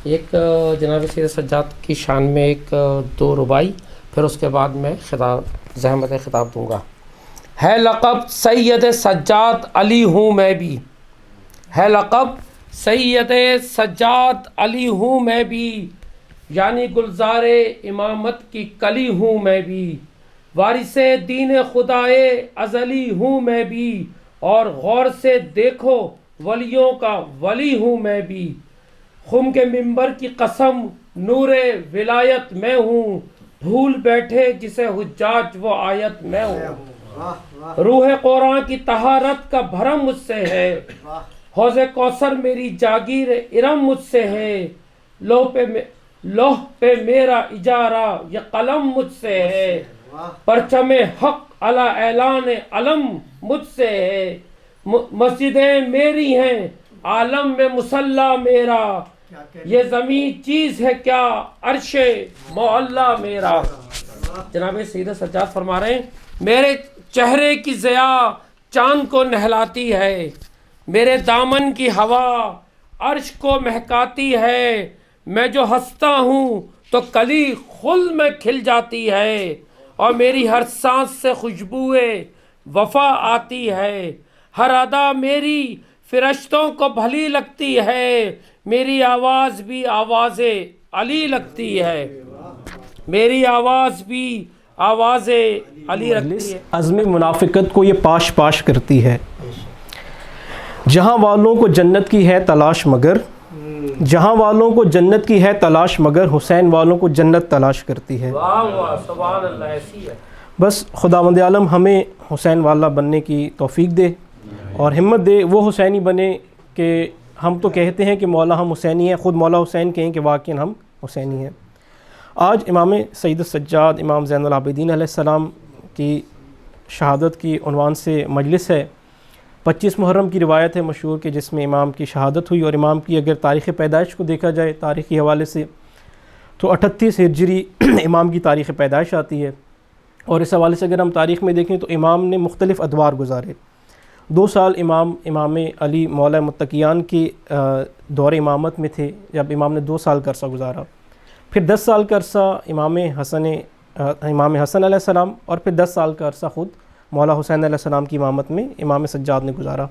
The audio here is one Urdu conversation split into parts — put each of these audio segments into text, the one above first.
ایک جناب سید سجاد کی شان میں ایک دو ربائی، پھر اس کے بعد میں زحمت خطاب دوں گا۔ ہے لقب سید سجاد علی ہوں میں بھی، ہے لقب سید سجاد علی ہوں میں بھی، یعنی گلزار امامت کی کلی ہوں میں بھی، وارث دین خدائے ازلی ہوں میں بھی، اور غور سے دیکھو ولیوں کا ولی ہوں میں بھی، خم کے منبر کی قسم نور ولایت میں ہوں، بھول بیٹھے جسے حجاج وہ آیت میں ہوں، روح قرآن کی طہارت کا بھرم مجھ سے ہے، حوض کوثر میری جاگیر ارم مجھ سے ہے، لوح پہ میرا اجارہ یہ قلم مجھ سے ہے، پرچم حق علی اعلان علم مجھ سے ہے، مسجدیں میری ہیں عالم میں مصلی میرا، یہ زمین چیز ہے کیا عرش معلا میرا۔ جناب سید سجاد فرما رہے ہیں میرے چہرے کی ضیا چاند کو نہلاتی ہے، میرے دامن کی ہوا عرش کو مہکاتی ہے، میں جو ہنستا ہوں تو کلی خلد میں کھل جاتی ہے، اور میری ہر سانس سے خوشبوئے وفا آتی ہے، ہر ادا میری فرشتوں کو بھلی لگتی ہے، میری آواز بھی آواز علی لگتی ہے، میری آواز بھی آواز علی لگتی ہے۔ عزم منافقت کو یہ پاش پاش کرتی ہے، جہاں والوں کو جنت کی ہے تلاش مگر، جہاں والوں کو جنت کی ہے تلاش مگر، حسین والوں کو جنت تلاش کرتی ہے۔ واہ واہ سبحان اللہ، ایسی ہے۔ بس خداوند عالم ہمیں حسین والا بننے کی توفیق دے اور ہمت دے، وہ حسینی بنے کہ ہم تو کہتے ہیں کہ مولا ہم حسینی ہیں، خود مولا حسین کہیں کہ واقعاً ہم حسینی ہیں۔ آج امام سید السجاد امام زین العابدین علیہ السلام کی شہادت کی عنوان سے مجلس ہے۔ 25 محرم کی روایت ہے مشہور کہ جس میں امام کی شہادت ہوئی، اور امام کی اگر تاریخ پیدائش کو دیکھا جائے تاریخی حوالے سے تو 38 ہجری امام کی تاریخ پیدائش آتی ہے، اور اس حوالے سے اگر ہم تاریخ میں دیکھیں تو امام نے مختلف ادوار گزارے۔ 2 سال امام علی مولا متقیان کی دور امامت میں تھے جب امام نے 2 سال کا عرصہ گزارا، پھر 10 سال کا عرصہ امام حسن علیہ السلام، اور پھر 10 سال کا عرصہ خود مولا حسین علیہ السلام کی امامت میں امام سجاد نے گزارا،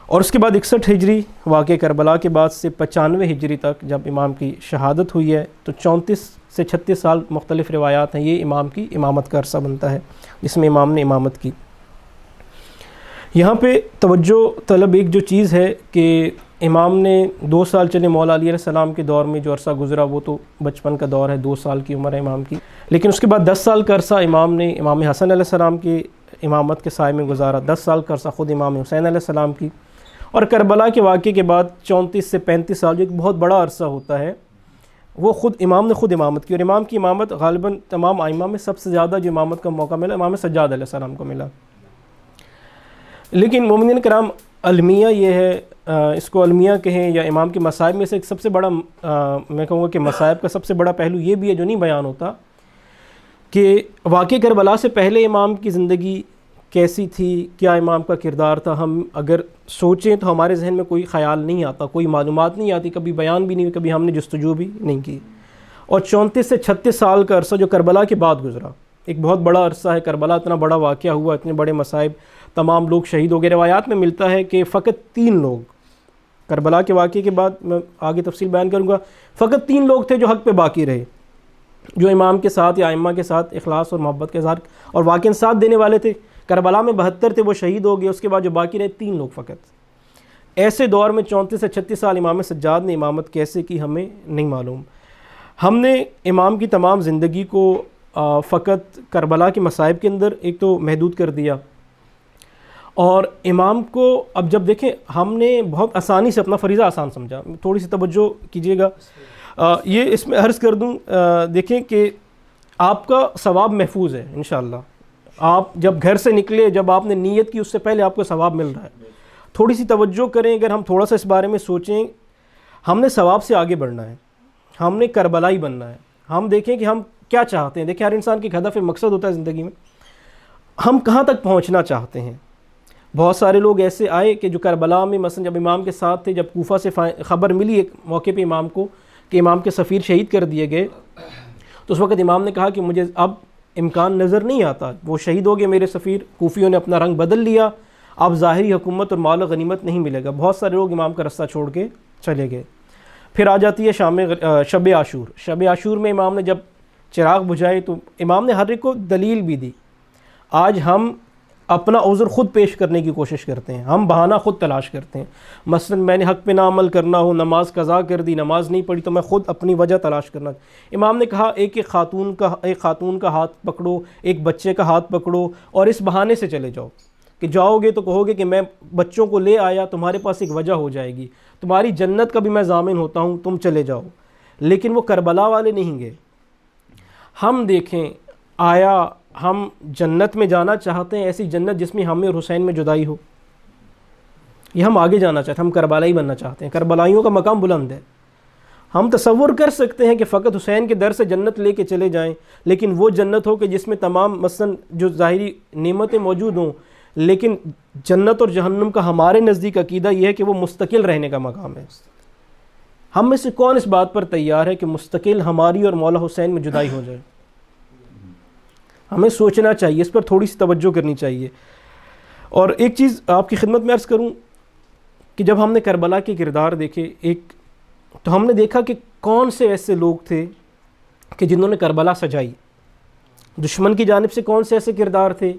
اور اس کے بعد 61 ہجری واقع کربلا کے بعد سے 95 ہجری تک جب امام کی شہادت ہوئی ہے تو 34 سے 36 سال مختلف روایات ہیں، یہ امام کی امامت کا عرصہ بنتا ہے جس میں امام نے امامت کی۔ یہاں پہ توجہ طلب ایک جو چیز ہے کہ امام نے 2 سال چلے مولا علی علیہ السلام کے دور میں جو عرصہ گزرا وہ تو بچپن کا دور ہے، 2 سال کی عمر ہے امام کی، لیکن اس کے بعد 10 سال کا عرصہ امام نے امام حسن علیہ السلام کی امامت کے سائے میں گزارا، 10 سال کا عرصہ خود امام حسین علیہ السلام کی، اور کربلا کے واقعے کے بعد 34 سے 35 سال جو ایک بہت بڑا عرصہ ہوتا ہے وہ خود امام نے خود امامت کی، اور امام کی امامت غالباً تمام ائمہ میں سب سے زیادہ جو امامت کا موقع ملا امام سجاد علیہ السلام کو ملا۔ لیکن مومنین کرام المیہ یہ ہے، اس کو المیہ کہیں یا امام کے مصائب میں سے ایک سب سے بڑا میں کہوں گا کہ مصائب کا سب سے بڑا پہلو یہ بھی ہے جو نہیں بیان ہوتا کہ واقع کربلا سے پہلے امام کی زندگی کیسی تھی، کیا امام کا کردار تھا۔ ہم اگر سوچیں تو ہمارے ذہن میں کوئی خیال نہیں آتا، کوئی معلومات نہیں آتی، کبھی بیان بھی نہیں ہوئی، کبھی ہم نے جستجو بھی نہیں کی۔ اور 34 سے 36 سال کا عرصہ جو کربلا کے بعد گزرا، ایک بہت بڑا عرصہ ہے، کربلا اتنا بڑا واقعہ ہوا، اتنے بڑے مصائب، تمام لوگ شہید ہو گئے۔ روایات میں ملتا ہے کہ فقط 3 لوگ کربلا کے واقعے کے بعد، میں آگے تفصیل بیان کروں گا، فقط 3 لوگ تھے جو حق پہ باقی رہے، جو امام کے ساتھ یا ائمہ کے ساتھ اخلاص اور محبت کے اظہار اور واقعاً ساتھ دینے والے تھے۔ کربلا میں 72 تھے، وہ شہید ہو گئے، اس کے بعد جو باقی رہے 3 لوگ فقط۔ ایسے دور میں 34 سے 36 سال امام سجاد نے امامت کیسے کی ہمیں نہیں معلوم۔ ہم نے امام کی تمام زندگی کو فقط کربلا کے مصائب کے اندر ایک تو محدود کر دیا، اور امام کو اب جب دیکھیں ہم نے بہت آسانی سے اپنا فریضہ آسان سمجھا، تھوڑی سی توجہ کیجیے گا، یہ اس میں عرض کر دوں، دیکھیں کہ آپ کا ثواب محفوظ ہے انشاءاللہ۔ آپ جب گھر سے نکلے، جب آپ نے نیت کی، اس سے پہلے آپ کو ثواب مل رہا ہے۔ تھوڑی سی توجہ کریں، اگر ہم تھوڑا سا اس بارے میں سوچیں، ہم نے ثواب سے آگے بڑھنا ہے، ہم نے کربلائی بننا ہے۔ ہم دیکھیں کہ ہم کیا چاہتے ہیں، دیکھیں ہر انسان کی ایک ہدف مقصد ہوتا ہے زندگی میں، ہم کہاں تک پہنچنا چاہتے ہیں۔ بہت سارے لوگ ایسے آئے کہ جو کربلا میں مثلا جب امام کے ساتھ تھے، جب کوفہ سے خبر ملی ایک موقع پہ امام کو کہ امام کے سفیر شہید کر دیے گئے، تو اس وقت امام نے کہا کہ مجھے اب امکان نظر نہیں آتا، وہ شہید ہو گئے میرے سفیر، کوفیوں نے اپنا رنگ بدل لیا، اب ظاہری حکومت اور مال و غنیمت نہیں ملے گا۔ بہت سارے لوگ امام کا رستہ چھوڑ کے چلے گئے۔ پھر آ جاتی ہے شب عاشور۔ شب عاشور میں امام نے جب چراغ بجھائے تو امام نے ہر ایک کو دلیل بھی دی۔ آج ہم اپنا عذر خود پیش کرنے کی کوشش کرتے ہیں، ہم بہانہ خود تلاش کرتے ہیں۔ مثلا میں نے حق پہ نہ عمل کرنا ہو، نماز قضا کر دی، نماز نہیں پڑھی، تو میں خود اپنی وجہ تلاش کرنا۔ امام نے کہا ایک خاتون کا ہاتھ پکڑو، ایک بچے کا ہاتھ پکڑو اور اس بہانے سے چلے جاؤ، کہ جاؤ گے تو کہو گے کہ میں بچوں کو لے آیا، تمہارے پاس ایک وجہ ہو جائے گی، تمہاری جنت کا بھی میں ضامن ہوتا ہوں، تم چلے جاؤ۔ لیکن وہ کربلا والے نہیں گئے۔ ہم دیکھیں، آیا ہم جنت میں جانا چاہتے ہیں، ایسی جنت جس میں ہمیں اور حسین میں جدائی ہو؟ یہ ہم آگے جانا چاہتے ہیں، ہم کربلائی بننا چاہتے ہیں۔ کربلائیوں کا مقام بلند ہے۔ ہم تصور کر سکتے ہیں کہ فقط حسین کے در سے جنت لے کے چلے جائیں، لیکن وہ جنت ہو کہ جس میں تمام مثلا جو ظاہری نعمتیں موجود ہوں، لیکن جنت اور جہنم کا ہمارے نزدیک عقیدہ یہ ہے کہ وہ مستقل رہنے کا مقام ہے۔ ہم میں سے کون اس بات پر تیار ہے کہ مستقل ہماری اور مولا حسین میں جدائی ہو جائے؟ ہمیں سوچنا چاہیے، اس پر تھوڑی سی توجہ کرنی چاہیے۔ اور ایک چیز آپ کی خدمت میں عرض کروں کہ جب ہم نے کربلا کے کردار دیکھے تو ہم نے دیکھا کہ کون سے ایسے لوگ تھے کہ جنہوں نے کربلا سجائی۔ دشمن کی جانب سے کون سے ایسے کردار تھے،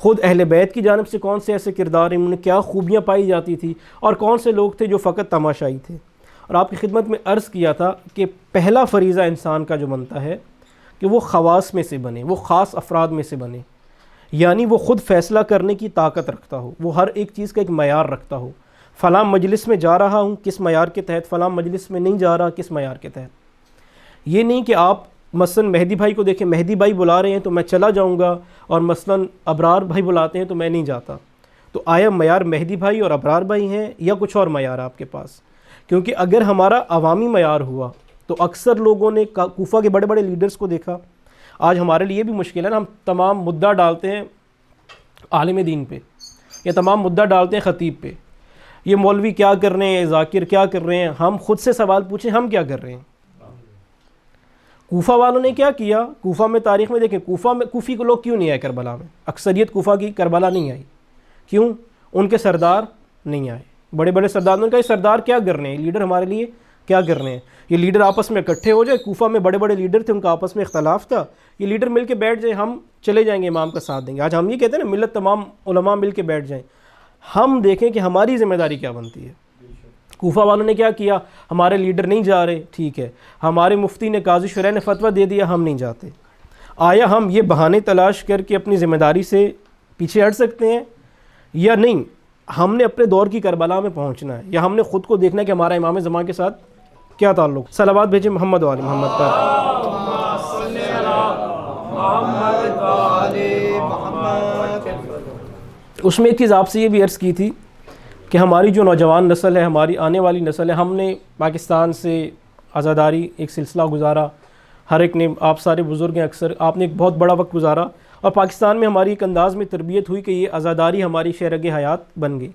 خود اہل بیت کی جانب سے کون سے ایسے کردار ہیں، ان میں کیا خوبیاں پائی جاتی تھی، اور کون سے لوگ تھے جو فقط تماشائی تھے۔ اور آپ کی خدمت میں عرض کیا تھا کہ پہلا فریضہ انسان کا جو بنتا ہے کہ وہ خواص میں سے بنے، وہ خاص افراد میں سے بنے، یعنی وہ خود فیصلہ کرنے کی طاقت رکھتا ہو، وہ ہر ایک چیز کا ایک معیار رکھتا ہو۔ فلاں مجلس میں جا رہا ہوں کس معیار کے تحت، فلاں مجلس میں نہیں جا رہا کس معیار کے تحت۔ یہ نہیں کہ آپ مثلا مہدی بھائی کو دیکھیں، مہدی بھائی بلا رہے ہیں تو میں چلا جاؤں گا، اور مثلا ابرار بھائی بلاتے ہیں تو میں نہیں جاتا۔ تو آیا معیار مہدی بھائی اور ابرار بھائی ہیں یا کچھ اور معیار آپ کے پاس؟ کیونکہ اگر ہمارا عوامی معیار ہوا تو اکثر لوگوں نے کوفہ کے بڑے بڑے لیڈرز کو دیکھا۔ آج ہمارے لیے بھی مشکل ہے نا، ہم تمام مدعا ڈالتے ہیں عالم دین پہ، یا تمام مدعا ڈالتے ہیں خطیب پہ، یہ مولوی کیا کر رہے ہیں، ذاکر کیا کر رہے ہیں۔ ہم خود سے سوال پوچھیں، ہم کیا کر رہے ہیں؟ کوفہ والوں نے کیا کیا؟ کوفہ میں تاریخ میں دیکھیں، کوفی کو لوگ کیوں نہیں آئے کربلا میں؟ اکثریت کوفہ کی کربلا نہیں آئی، کیوں؟ ان کے سردار نہیں آئے۔ بڑے بڑے سرداروں نے کہا یہ سردار کیا کر رہے ہیں، لیڈر ہمارے لیے کیا کر رہے ہیں؟ یہ لیڈر آپس میں اکٹھے ہو جائے۔ کوفہ میں بڑے بڑے لیڈر تھے، ان کا آپس میں اختلاف تھا، یہ لیڈر مل کے بیٹھ جائیں، ہم چلے جائیں گے، امام کا ساتھ دیں گے۔ آج ہم یہ کہتے ہیں نا، ملت تمام علماء مل کے بیٹھ جائیں۔ ہم دیکھیں کہ ہماری ذمہ داری کیا بنتی ہے۔ کوفہ والوں نے کیا کیا؟ ہمارے لیڈر نہیں جا رہے، ٹھیک ہے، ہمارے مفتی نے، قاضی شرح نے فتویٰ دے دیا، ہم نہیں جاتے۔ آیا ہم یہ بہانے تلاش کر کے اپنی ذمہ داری سے پیچھے ہٹ سکتے ہیں یا نہیں؟ ہم نے اپنے دور کی کربلا میں پہنچنا ہے، یا ہم نے خود کو دیکھنا ہے کہ ہمارا امام زمان کے ساتھ کیا تعلق۔ صلوات بھیجیں محمد و آل محمد پر۔ اس میں ایک چیز آپ سے یہ بھی عرض کی تھی کہ ہماری جو نوجوان نسل ہے، ہماری آنے والی نسل ہے، ہم نے پاکستان سے عزاداری ایک سلسلہ گزارا، ہر ایک نے، آپ سارے بزرگ ہیں، اکثر آپ نے ایک بہت بڑا وقت گزارا، اور پاکستان میں ہماری ایک انداز میں تربیت ہوئی کہ یہ عزاداری ہماری شہرگ حیات بن گئی،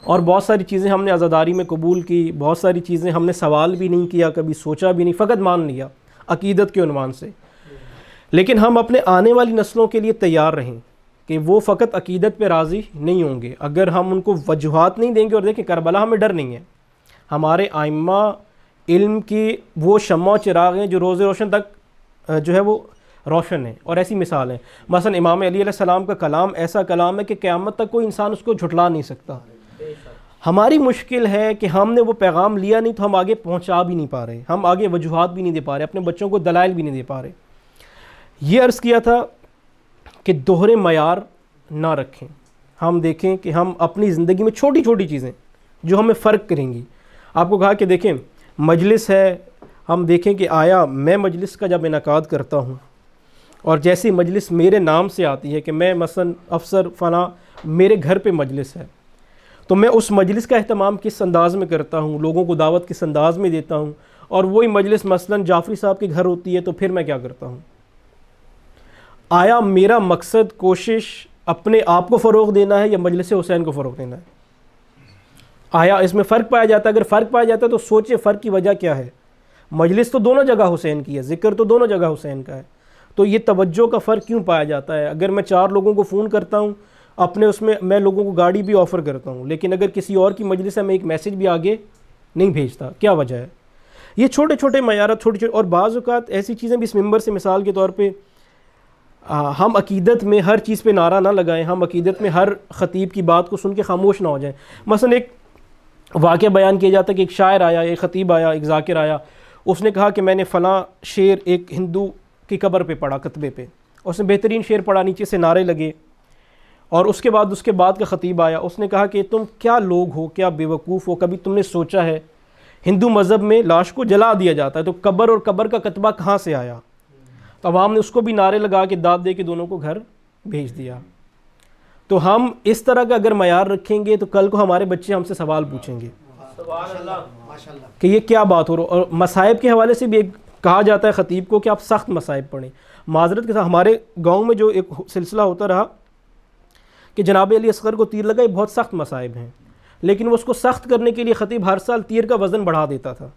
اور بہت ساری چیزیں ہم نے عزاداری میں قبول کی، بہت ساری چیزیں ہم نے سوال بھی نہیں کیا، کبھی سوچا بھی نہیں، فقط مان لیا عقیدت کے عنوان سے۔ لیکن ہم اپنے آنے والی نسلوں کے لیے تیار رہیں کہ وہ فقط عقیدت پہ راضی نہیں ہوں گے۔ اگر ہم ان کو وجوہات نہیں دیں گے، اور دیکھیں کربلا ہمیں ڈر نہیں ہے، ہمارے ائمہ علم کی وہ شمع و چراغ ہیں جو روز روشن تک جو ہے وہ روشن ہے، اور ایسی مثال ہیں۔ مثلا امام علی علیہ السلام کا کلام ایسا کلام ہے کہ قیامت تک کوئی انسان اس کو جھٹلا نہیں سکتا۔ ہماری مشکل ہے کہ ہم نے وہ پیغام لیا نہیں تو ہم آگے پہنچا بھی نہیں پا رہے، ہم آگے وجوہات بھی نہیں دے پا رہے، اپنے بچوں کو دلائل بھی نہیں دے پا رہے۔ یہ عرض کیا تھا کہ دوہرے معیار نہ رکھیں۔ ہم دیکھیں کہ ہم اپنی زندگی میں چھوٹی چھوٹی چیزیں جو ہمیں فرق کریں گی۔ آپ کو کہا کہ دیکھیں مجلس ہے، ہم دیکھیں کہ آیا میں مجلس کا جب انعقاد کرتا ہوں، اور جیسی مجلس میرے نام سے آتی ہے کہ میں مثلا افسر فلاں میرے گھر پہ مجلس ہے، تو میں اس مجلس کا اہتمام کس انداز میں کرتا ہوں، لوگوں کو دعوت کس انداز میں دیتا ہوں، اور وہی مجلس مثلا جعفری صاحب کے گھر ہوتی ہے تو پھر میں کیا کرتا ہوں؟ آیا میرا مقصد کوشش اپنے آپ کو فروغ دینا ہے یا مجلس حسین کو فروغ دینا ہے؟ آیا اس میں فرق پایا جاتا ہے؟ اگر فرق پایا جاتا ہے تو سوچے فرق کی وجہ کیا ہے۔ مجلس تو دونوں جگہ حسین کی ہے، ذکر تو دونوں جگہ حسین کا ہے، تو یہ توجہ کا فرق کیوں پایا جاتا ہے؟ اگر میں 4 لوگوں کو فون کرتا ہوں اپنے اس میں لوگوں کو گاڑی بھی آفر کرتا ہوں، لیکن اگر کسی اور کی مجلس ہے میں ایک میسیج بھی آگے نہیں بھیجتا، کیا وجہ ہے؟ یہ چھوٹے چھوٹے معیارات، چھوٹے چھوٹے، اور بعض اوقات ایسی چیزیں بھی اس ممبر سے مثال کے طور پہ ہم عقیدت میں ہر چیز پہ نعرہ نہ لگائیں، ہم عقیدت میں ہر خطیب کی بات کو سن کے خاموش نہ ہو جائیں۔ مثلا ایک واقعہ بیان کیا جاتا ہے کہ ایک شاعر آیا، ایک خطیب آیا، ایک ذاکر آیا، اس نے کہا کہ میں نے فلاں شعر ایک ہندو کی قبر پہ پڑھا، کتبے پہ، اس نے بہترین شعر پڑھا، نیچے سے نعرے لگے، اور اس کے بعد کا خطیب آیا، اس نے کہا کہ تم کیا لوگ ہو، کیا بیوقوف ہو، کبھی تم نے سوچا ہے ہندو مذہب میں لاش کو جلا دیا جاتا ہے، تو قبر اور قبر کا کتبہ کہاں سے آیا؟ تو عوام نے اس کو بھی نعرے لگا کے داد دے کے دونوں کو گھر بھیج دیا۔ تو ہم اس طرح کا اگر معیار رکھیں گے تو کل کو ہمارے بچے ہم سے سوال پوچھیں گے کہ یہ کیا بات ہو رہا ہے۔ اور مصائب کے حوالے سے بھی ایک کہا جاتا ہے خطیب کو کہ آپ سخت مصائب پڑھیں۔ معذرت کے ساتھ ہمارے گاؤں میں جو ایک سلسلہ ہوتا رہا کہ جناب علی اصغر کو تیر لگا، یہ بہت سخت مصائب ہیں، لیکن وہ اس کو سخت کرنے کے لیے خطیب ہر سال تیر کا وزن بڑھا دیتا تھا۔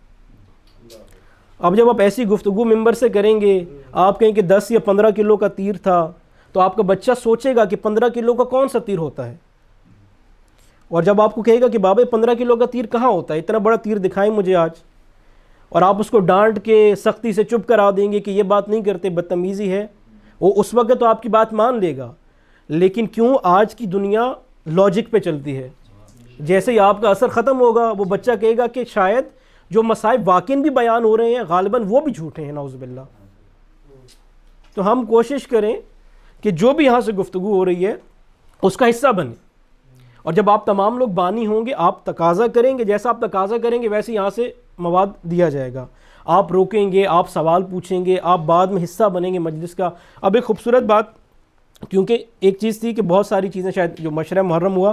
اب جب آپ ایسی گفتگو ممبر سے کریں گے، آپ کہیں کہ 10 یا 15 کلو کا تیر تھا، تو آپ کا بچہ سوچے گا کہ 15 کلو کا کون سا تیر ہوتا ہے، اور جب آپ کو کہے گا کہ بابا 15 کلو کا تیر کہاں ہوتا ہے، اتنا بڑا تیر دکھائیں مجھے آج، اور آپ اس کو ڈانٹ کے سختی سے چپ کرا دیں گے کہ یہ بات نہیں کرتے، بدتمیزی ہے، وہ اس وقت تو آپ کی بات مان لے گا، لیکن کیوں آج کی دنیا لاجک پہ چلتی ہے، جیسے ہی آپ کا اثر ختم ہوگا وہ بچہ کہے گا کہ شاید جو مصائب واقعی بھی بیان ہو رہے ہیں غالباً وہ بھی جھوٹے ہیں، نعوذ باللہ۔ تو ہم کوشش کریں کہ جو بھی یہاں سے گفتگو ہو رہی ہے اس کا حصہ بنیں، اور جب آپ تمام لوگ بانی ہوں گے، آپ تقاضا کریں گے، جیسا آپ تقاضا کریں گے ویسے یہاں سے مواد دیا جائے گا، آپ روکیں گے، آپ سوال پوچھیں گے، آپ بعد میں حصہ بنیں گے مجلس کا۔ اب ایک خوبصورت بات، کیونکہ ایک چیز تھی کہ بہت ساری چیزیں، شاید جو مشرع محرم ہوا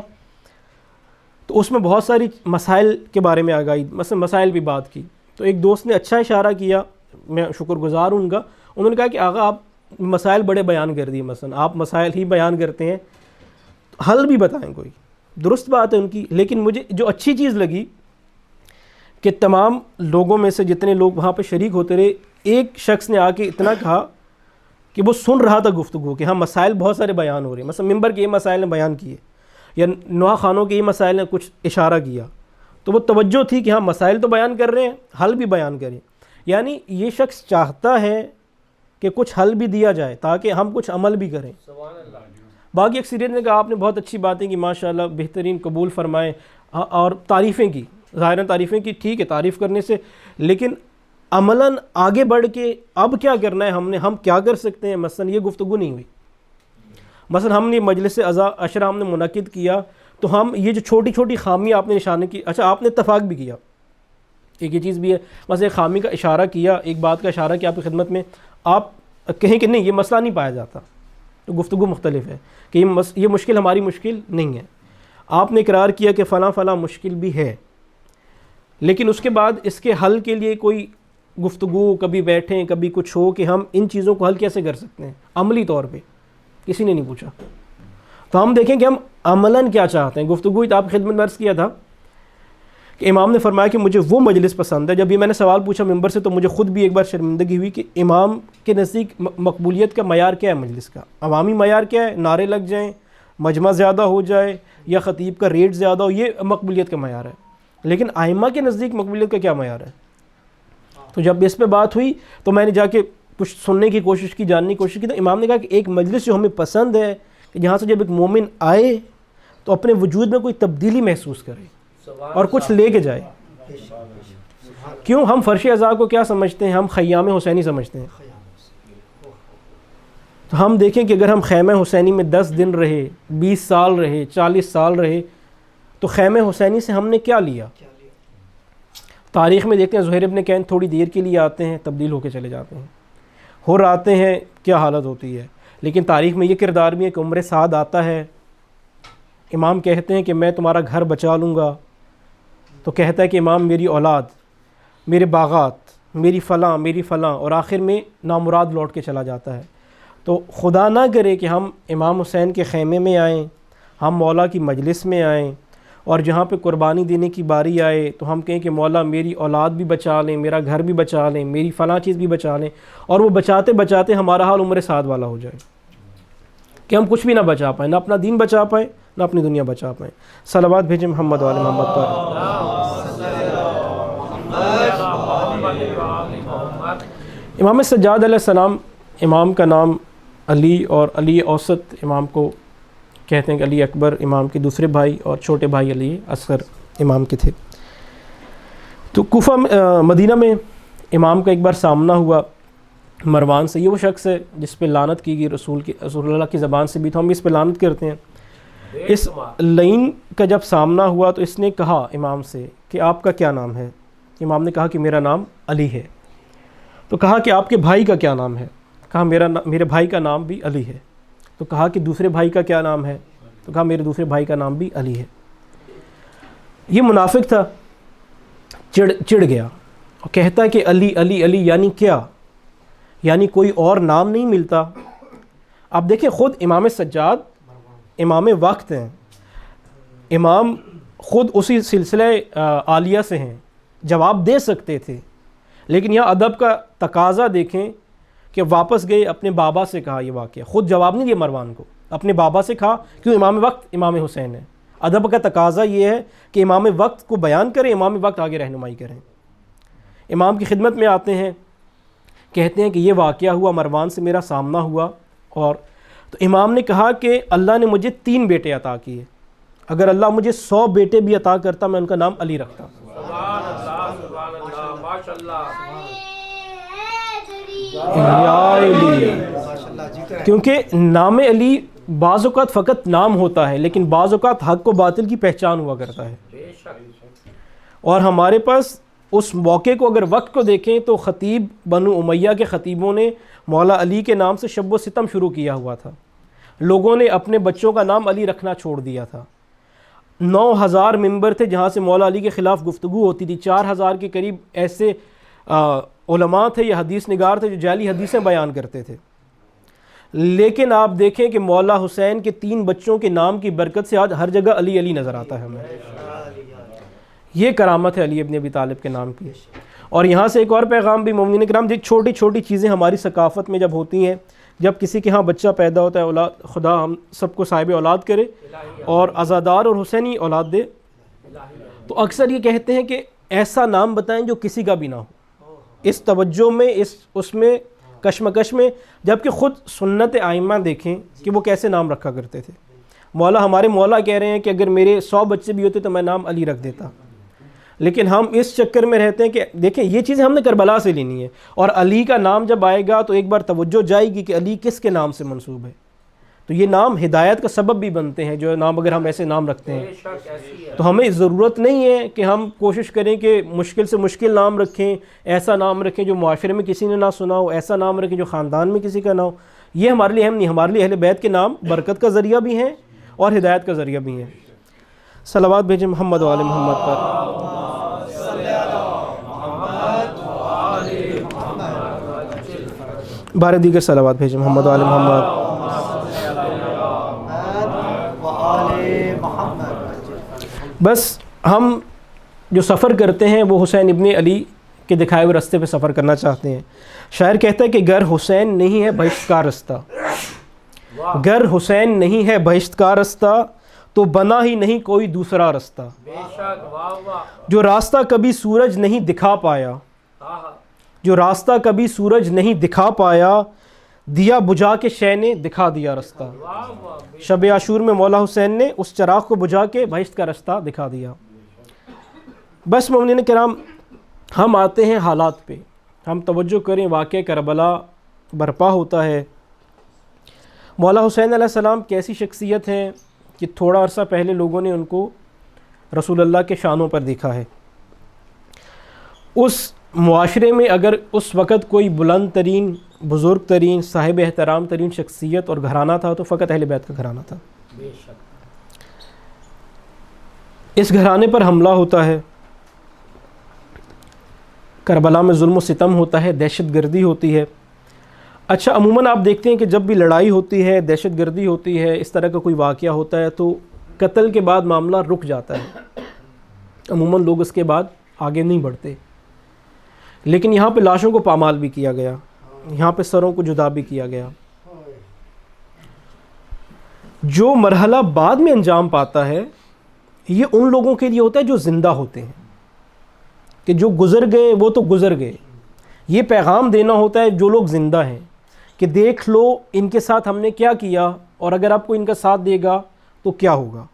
تو اس میں بہت ساری مسائل کے بارے میں آگاہی، مثلا مسائل بھی بات کی، تو ایک دوست نے اچھا اشارہ کیا، میں شکر گزار ہوں ان کا، انہوں نے کہا کہ آقا آپ مسائل بڑے بیان کر دیے، مثلا آپ مسائل ہی بیان کرتے ہیں، حل بھی بتائیں کوئی، درست بات ہے ان کی، لیکن مجھے جو اچھی چیز لگی کہ تمام لوگوں میں سے جتنے لوگ وہاں پہ شریک ہوتے رہے، ایک شخص نے آ کے اتنا کہا کہ وہ سن رہا تھا گفتگو کہ ہاں مسائل بہت سارے بیان ہو رہے ہیں، مثلا ممبر کے یہ مسائل نے بیان کیے، یا نوحہ خانوں کے یہ مسائل نے کچھ اشارہ کیا، تو وہ توجہ تھی کہ ہاں مسائل تو بیان کر رہے ہیں، حل بھی بیان کریں، یعنی یہ شخص چاہتا ہے کہ کچھ حل بھی دیا جائے تاکہ ہم کچھ عمل بھی کریں۔ باقی اکثریت نے کہا آپ نے بہت اچھی باتیں کی، ماشاءاللہ بہترین، قبول فرمائیں، اور تعریفیں کی، ظاہراً تعریفیں کی، ٹھیک ہے تعریف کرنے سے، لیکن عملاً آگے بڑھ کے اب کیا کرنا ہے، ہم کیا کر سکتے ہیں، مثلا یہ گفتگو نہیں ہوئی، مثلا ہم نے مجلس عشرہ ہم نے منعقد کیا، تو ہم یہ جو چھوٹی چھوٹی خامی آپ نے نشانے کی، اچھا آپ نے اتفاق بھی کیا، ایک یہ چیز بھی ہے، مثلا ایک خامی کا اشارہ کیا، ایک بات کا اشارہ کیا آپ کی خدمت میں، آپ کہیں کہ نہیں یہ مسئلہ نہیں پایا جاتا، تو گفتگو مختلف ہے کہ یہ مشکل ہماری مشکل نہیں ہے، آپ نے اقرار کیا کہ فلاں فلاں مشکل بھی ہے، لیکن اس کے بعد اس کے حل کے لیے کوئی گفتگو، کبھی بیٹھیں، کبھی کچھ ہو کہ ہم ان چیزوں کو حل کیسے کر سکتے ہیں عملی طور پہ، کسی نے نہیں پوچھا، تو ہم دیکھیں کہ ہم عملاً کیا چاہتے ہیں۔ گفتگو آپ کی خدمت میں عرض کیا تھا کہ امام نے فرمایا کہ مجھے وہ مجلس پسند ہے، جب یہ میں نے سوال پوچھا ممبر سے تو مجھے خود بھی ایک بار شرمندگی ہوئی کہ امام کے نزدیک مقبولیت کا معیار کیا ہے، مجلس کا عوامی معیار کیا ہے، نعرے لگ جائیں، مجمع زیادہ ہو جائے، یا خطیب کا ریٹ زیادہ ہو، یہ مقبولیت کا معیار ہے، لیکن ائمہ کے نزدیک مقبولیت کا کیا معیار ہے؟ تو جب اس پہ بات ہوئی تو میں نے جا کے کچھ سننے کی کوشش کی، جاننے کی کوشش کی، تو امام نے کہا کہ ایک مجلس جو ہمیں پسند ہے کہ جہاں سے جب ایک مومن آئے تو اپنے وجود میں کوئی تبدیلی محسوس کرے اور کچھ لے کے جائے۔ کیوں ہم فرش عزا کو کیا سمجھتے ہیں، ہم خیام حسینی سمجھتے ہیں، تو ہم دیکھیں کہ اگر ہم خیمہ حسینی میں 10 دن رہے، 20 سال رہے، 40 سال رہے، تو خیمہ حسینی سے ہم نے کیا لیا؟ تاریخ میں دیکھتے ہیں زہیر ابن کین تھوڑی دیر کے لیے آتے ہیں، تبدیل ہو کے چلے جاتے ہیں، ہر آتے ہیں، کیا حالت ہوتی ہے، لیکن تاریخ میں یہ کردار بھی ہے کہ عمر سعد آتا ہے، امام کہتے ہیں کہ میں تمہارا گھر بچا لوں گا، تو کہتا ہے کہ امام میری اولاد، میرے باغات، میری فلاں، اور آخر میں نامراد لوٹ کے چلا جاتا ہے۔ تو خدا نہ کرے کہ ہم امام حسین کے خیمے میں آئیں، ہم مولا کی مجلس میں آئیں، اور جہاں پہ قربانی دینے کی باری آئے تو ہم کہیں کہ مولا میری اولاد بھی بچا لیں، میرا گھر بھی بچا لیں، میری فلاں چیز بھی بچا لیں، اور وہ بچاتے بچاتے ہمارا حال عمر سعد والا ہو جائے کہ ہم کچھ بھی نہ بچا پائیں، نہ اپنا دین بچا پائیں، نہ اپنی دنیا بچا پائیں۔ صلوات بھیجیں محمد وعلی محمد پر۔ امام سجاد علیہ السلام، امام کا نام علی، اور علی اوسط امام کو کہتے ہیں کہ علی اکبر امام کے دوسرے بھائی، اور چھوٹے بھائی علی اصغر امام کے تھے۔ تو کوفہ مدینہ میں امام کا ایک بار سامنا ہوا مروان سے۔ یہ وہ شخص ہے جس پہ لعنت کی گئی رسول اللہ کی زبان سے بھی، تو ہم اس پہ لعنت کرتے ہیں۔ اس لعین کا جب سامنا ہوا تو اس نے کہا امام سے کہ آپ کا کیا نام ہے؟ امام نے کہا کہ میرا نام علی ہے۔ تو کہا کہ آپ کے بھائی کا کیا نام ہے؟ کہا میرے بھائی کا نام بھی علی ہے۔ تو کہا کہ دوسرے بھائی کا کیا نام ہے؟ تو کہا میرے دوسرے بھائی کا نام بھی علی ہے۔ یہ منافق تھا، چڑ گیا اور کہتا ہے کہ علی علی علی یعنی کیا؟ یعنی کوئی اور نام نہیں ملتا؟ اب دیکھیں، خود امام سجاد امام وقت ہیں، امام خود اسی سلسلہ عالیہ سے ہیں، جواب دے سکتے تھے، لیکن یہاں ادب کا تقاضا دیکھیں کہ واپس گئے، اپنے بابا سے کہا یہ واقعہ، خود جواب نہیں دیا مروان کو، اپنے بابا سے کہا، کیوں؟ امام وقت امام حسین ہے۔ ادب کا تقاضا یہ ہے کہ امام وقت کو بیان کریں، امام وقت آگے رہنمائی کریں۔ امام کی خدمت میں آتے ہیں، کہتے ہیں کہ یہ واقعہ ہوا، مروان سے میرا سامنا ہوا، اور تو امام نے کہا کہ اللہ نے مجھے 3 بیٹے عطا کیے، اگر اللہ مجھے 100 بیٹے بھی عطا کرتا میں ان کا نام علی رکھتا۔ سبحان اللہ، سبحان اللہ، ماشاءاللہ۔ کیونکہ نام علی بعض اوقات فقط نام ہوتا ہے، لیکن بعض اوقات حق و باطل کی پہچان ہوا کرتا ہے۔ بے شک۔ اور ہمارے پاس اس موقع کو اگر وقت کو دیکھیں تو خطیب بنو امیہ کے خطیبوں نے مولا علی کے نام سے شب و ستم شروع کیا ہوا تھا، لوگوں نے اپنے بچوں کا نام علی رکھنا چھوڑ دیا تھا۔ 9000 ممبر تھے جہاں سے مولا علی کے خلاف گفتگو ہوتی تھی، 4000 کے قریب ایسے علماء تھے یا حدیث نگار تھے جو جعلی حدیثیں بیان کرتے تھے، لیکن آپ دیکھیں کہ مولا حسین کے 3 بچوں کے نام کی برکت سے آج ہر جگہ علی علی نظر آتا ہے ہمیں۔ یہ کرامت ہے علی ابن ابی طالب کے نام کی۔ اور یہاں سے ایک اور پیغام بھی مومنین کرام، دیکھ چھوٹی چھوٹی چیزیں ہماری ثقافت میں جب ہوتی ہیں، جب کسی کے ہاں بچہ پیدا ہوتا ہے، اولاد، خدا ہم سب کو صاحب اولاد کرے اور عزادار اور حسینی اولاد دے، تو اکثر یہ کہتے ہیں کہ ایسا نام بتائیں جو کسی کا بھی نہ ہو، اس توجہ میں، اس میں کشمکش میں، جبکہ خود سنت ائمہ دیکھیں کہ وہ کیسے نام رکھا کرتے تھے۔ ہمارے مولا کہہ رہے ہیں کہ اگر میرے 100 بچے بھی ہوتے تو میں نام علی رکھ دیتا، لیکن ہم اس چکر میں رہتے ہیں کہ دیکھیں یہ چیزیں ہم نے کربلا سے لینی ہے، اور علی کا نام جب آئے گا تو ایک بار توجہ جائے گی کہ علی کس کے نام سے منسوب ہے، تو یہ نام ہدایت کا سبب بھی بنتے ہیں جو نام، اگر ہم ایسے نام رکھتے ہیں تو ہمیں ضرورت نہیں ہے کہ ہم کوشش کریں کہ مشکل سے مشکل نام رکھیں، ایسا نام رکھیں جو معاشرے میں کسی نے نہ سنا ہو، ایسا نام رکھیں جو خاندان میں کسی کا نہ ہو۔ یہ ہمارے لیے اہم نہیں، ہمارے لیے اہل بیت کے نام برکت کا ذریعہ بھی ہیں اور ہدایت کا ذریعہ بھی ہیں۔ صلوات بھیجیں محمد وعلی محمد پر۔ بارہ دیگر صلوات بھیجیں محمد وعلی محمد۔ بس ہم جو سفر کرتے ہیں وہ حسین ابن علی کے دکھائے ہوئے راستے پہ سفر کرنا چاہتے ہیں۔ شاعر کہتا ہے کہ گر حسین نہیں ہے بہشت کا رستہ، گر حسین نہیں ہے بہشت کا رستہ تو بنا ہی نہیں کوئی دوسرا رستہ، جو راستہ کبھی سورج نہیں دکھا پایا، جو راستہ کبھی سورج نہیں دکھا پایا، دیا بجھا کے شے نے دکھا دیا رستہ۔ شب عاشور میں مولا حسین نے اس چراغ کو بجھا کے بہشت کا رستہ دکھا دیا۔ بس مومنین کرام، ہم آتے ہیں حالات پہ، ہم توجہ کریں، واقعہ کربلا برپا ہوتا ہے۔ مولا حسین علیہ السلام کیسی شخصیت ہیں کہ تھوڑا عرصہ پہلے لوگوں نے ان کو رسول اللہ کے شانوں پر دیکھا ہے۔ اس معاشرے میں اگر اس وقت کوئی بلند ترین، بزرگ ترین، صاحب احترام ترین شخصیت اور گھرانہ تھا تو فقط اہل بیت کا گھرانہ تھا۔ اس گھرانے پر حملہ ہوتا ہے، کربلا میں ظلم و ستم ہوتا ہے، دہشت گردی ہوتی ہے۔ اچھا، عموماً آپ دیکھتے ہیں کہ جب بھی لڑائی ہوتی ہے، دہشت گردی ہوتی ہے، اس طرح کا کوئی واقعہ ہوتا ہے تو قتل کے بعد معاملہ رک جاتا ہے، عموماً لوگ اس کے بعد آگے نہیں بڑھتے، لیکن یہاں پہ لاشوں کو پامال بھی کیا گیا، یہاں پہ سروں کو جدا بھی کیا گیا۔ جو مرحلہ بعد میں انجام پاتا ہے یہ ان لوگوں کے لیے ہوتا ہے جو زندہ ہوتے ہیں، کہ جو گزر گئے وہ تو گزر گئے، یہ پیغام دینا ہوتا ہے جو لوگ زندہ ہیں کہ دیکھ لو ان کے ساتھ ہم نے کیا کیا، اور اگر آپ کو ان کا ساتھ دے گا تو کیا ہوگا۔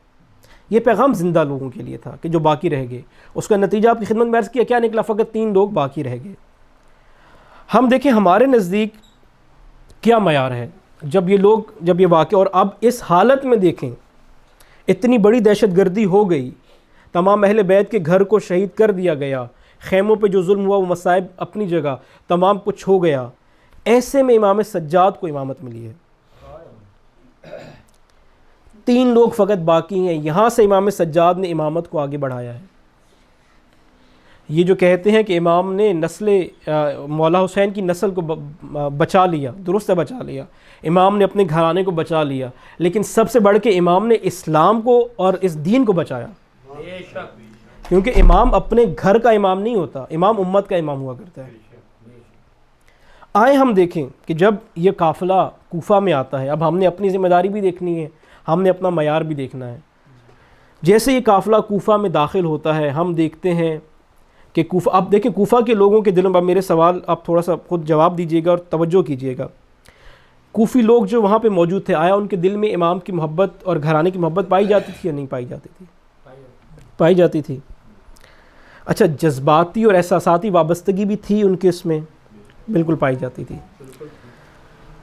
یہ پیغام زندہ لوگوں کے لیے تھا کہ جو باقی رہ گئے۔ اس کا نتیجہ آپ کی خدمت میں عرض کیا، کیا نکلا؟ فقط 3 لوگ باقی رہ گئے۔ ہم دیکھیں ہمارے نزدیک کیا معیار ہے جب یہ واقعہ، اور اب اس حالت میں دیکھیں اتنی بڑی دہشت گردی ہو گئی، تمام اہل بیت کے گھر کو شہید کر دیا گیا، خیموں پہ جو ظلم ہوا وہ مصائب اپنی جگہ، تمام کچھ ہو گیا، ایسے میں امام سجاد کو امامت ملی ہے۔ 3 لوگ فقط باقی ہیں، یہاں سے امام سجاد نے امامت کو آگے بڑھایا ہے۔ یہ جو کہتے ہیں کہ امام نے نسل مولا حسین کی نسل کو بچا لیا، درست ہے بچا لیا، امام نے اپنے گھرانے کو بچا لیا، لیکن سب سے بڑھ کے امام نے اسلام کو اور اس دین کو بچایا، کیونکہ امام اپنے گھر کا امام نہیں ہوتا، امام امت کا امام ہوا کرتا ہے۔ آئے ہم دیکھیں کہ جب یہ قافلہ کوفہ میں آتا ہے، اب ہم نے اپنی ذمہ داری بھی دیکھنی ہے، ہم نے اپنا معیار بھی دیکھنا ہے۔ جیسے یہ قافلہ کوفہ میں داخل ہوتا ہے، ہم دیکھتے ہیں کہ کوفہ، اب دیکھیں کوفہ کے لوگوں کے دلوں میں، میرے سوال آپ تھوڑا سا خود جواب دیجئے گا اور توجہ کیجئے گا، کوفی لوگ جو وہاں پہ موجود تھے، آیا ان کے دل میں امام کی محبت اور گھرانے کی محبت پائی جاتی تھی یا نہیں پائی جاتی تھی؟ پائی جاتی تھی۔ اچھا، جذباتی اور احساساتی وابستگی بھی تھی ان کے، اس میں بالکل پائی جاتی تھی۔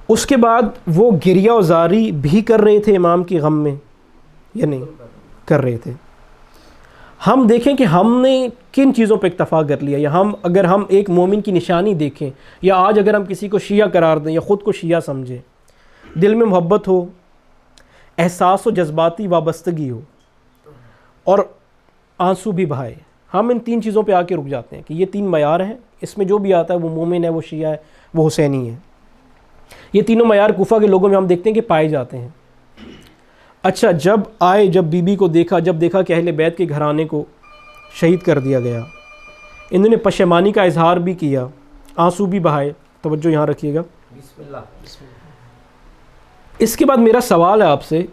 اس کے بعد وہ گریہ و زاری بھی کر رہے تھے امام کی غم میں یا نہیں کر رہے تھے؟ ہم دیکھیں کہ ہم نے کن چیزوں پہ اکتفا کر لیا، یا اگر ہم ایک مومن کی نشانی دیکھیں، یا آج اگر ہم کسی کو شیعہ قرار دیں یا خود کو شیعہ سمجھیں، دل میں محبت ہو، احساس و جذباتی وابستگی ہو اور آنسو بھی بہائے، ہم ان 3 چیزوں پہ آ کے رک جاتے ہیں کہ یہ 3 معیار ہیں، اس میں جو بھی آتا ہے وہ مومن ہے، وہ شیعہ ہے، وہ حسینی ہے۔ یہ تینوں معیار کوفہ کے لوگوں میں ہم دیکھتے ہیں کہ پائے جاتے ہیں۔ اچھا، جب آئے، جب بی بی کو دیکھا، جب دیکھا کہ اہل بیت کے گھرانے کو شہید کر دیا گیا، انہوں نے پشیمانی کا اظہار بھی کیا، آنسو بھی بہائے۔ توجہ یہاں رکھیے گا۔ اس کے بعد میرا سوال ہے آپ سے،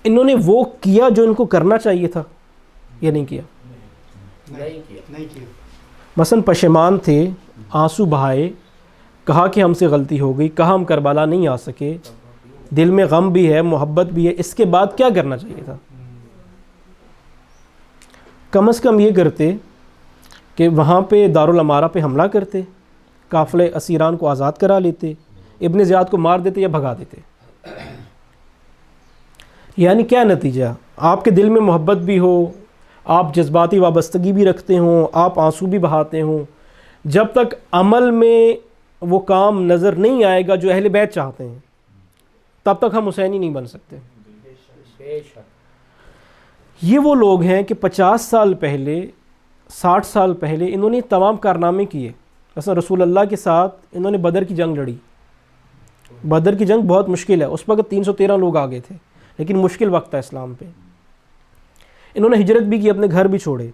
انہوں نے وہ کیا جو ان کو کرنا چاہیے تھا یا نہیں کیا؟ نہیں کیا۔ مثلا پشیمان تھے، آنسو بہائے، کہا کہ ہم سے غلطی ہو گئی، کہا ہم کربلا نہیں آ سکے، دل میں غم بھی ہے، محبت بھی ہے، اس کے بعد کیا کرنا چاہیے تھا؟ کم از کم یہ کرتے کہ وہاں پہ دارالامارہ پہ حملہ کرتے، قافلے اسیران کو آزاد کرا لیتے، ابن زیاد کو مار دیتے یا بھگا دیتے۔ یعنی کیا نتیجہ؟ آپ کے دل میں محبت بھی ہو، آپ جذباتی وابستگی بھی رکھتے ہوں، آپ آنسو بھی بہاتے ہوں، جب تک عمل میں وہ کام نظر نہیں آئے گا جو اہل بیت چاہتے ہیں، تب تک ہم حسینی نہیں بن سکتے۔ یہ وہ لوگ ہیں کہ 50 سال پہلے، 60 سال پہلے انہوں نے تمام کارنامے کیے۔ مثلا رسول اللہ کے ساتھ انہوں نے بدر کی جنگ لڑی۔ بدر کی جنگ بہت مشکل ہے، اس وقت 313 لوگ آگے تھے، لیکن مشکل وقت تھا اسلام پہ۔ انہوں نے ہجرت بھی کی، اپنے گھر بھی چھوڑے،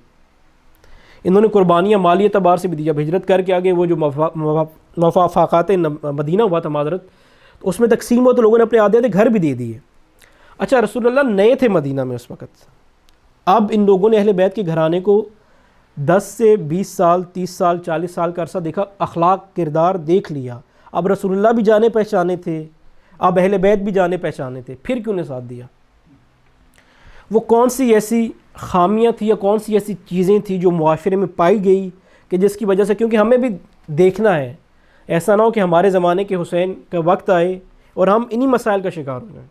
انہوں نے قربانیاں مالی اعتبار سے بھی دی۔ جب ہجرت کر کے آگے وہ جو مفافاقات مدینہ ہوا تھا، معذرت، تو اس میں تقسیم ہوا تو لوگوں نے اپنے آدھے آدھے گھر بھی دے دیے۔ اچھا، رسول اللہ نئے تھے مدینہ میں اس وقت، اب ان لوگوں نے اہل بیت کے گھرانے کو 10 سے 20 سال، 30 سال، 40 سال کا عرصہ دیکھا، اخلاق کردار دیکھ لیا، اب رسول اللہ بھی جانے پہچانے تھے، اب اہل بیت بھی جانے پہچانے تھے، پھر کیوں نے ساتھ دیا؟ وہ کون سی ایسی خامیاں تھی یا کون سی ایسی چیزیں تھیں جو معاشرے میں پائی گئی کہ جس کی وجہ سے، کیونکہ ہمیں بھی دیکھنا ہے، ایسا نہ ہو کہ ہمارے زمانے کے حسین کا وقت آئے اور ہم انہی مسائل کا شکار ہو جائیں۔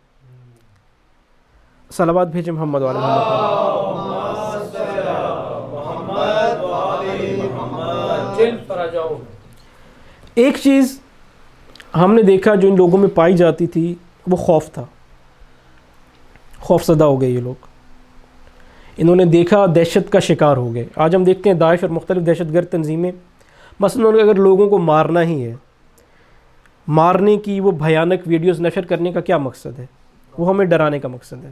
صلوات بھیجیں محمد وعلی محمد۔ ایک چیز ہم نے دیکھا جو ان لوگوں میں پائی جاتی تھی، وہ خوف تھا، خوف زدہ ہو گئے یہ لوگ، انہوں نے دیکھا دہشت کا شکار ہو گئے۔ آج ہم دیکھتے ہیں داعش اور مختلف دہشت گرد تنظیمیں، مثلا اگر لوگوں کو مارنا ہی ہے، مارنے کی وہ بھیانک ویڈیوز نشر کرنے کا کیا مقصد ہے؟ وہ ہمیں ڈرانے کا مقصد ہے۔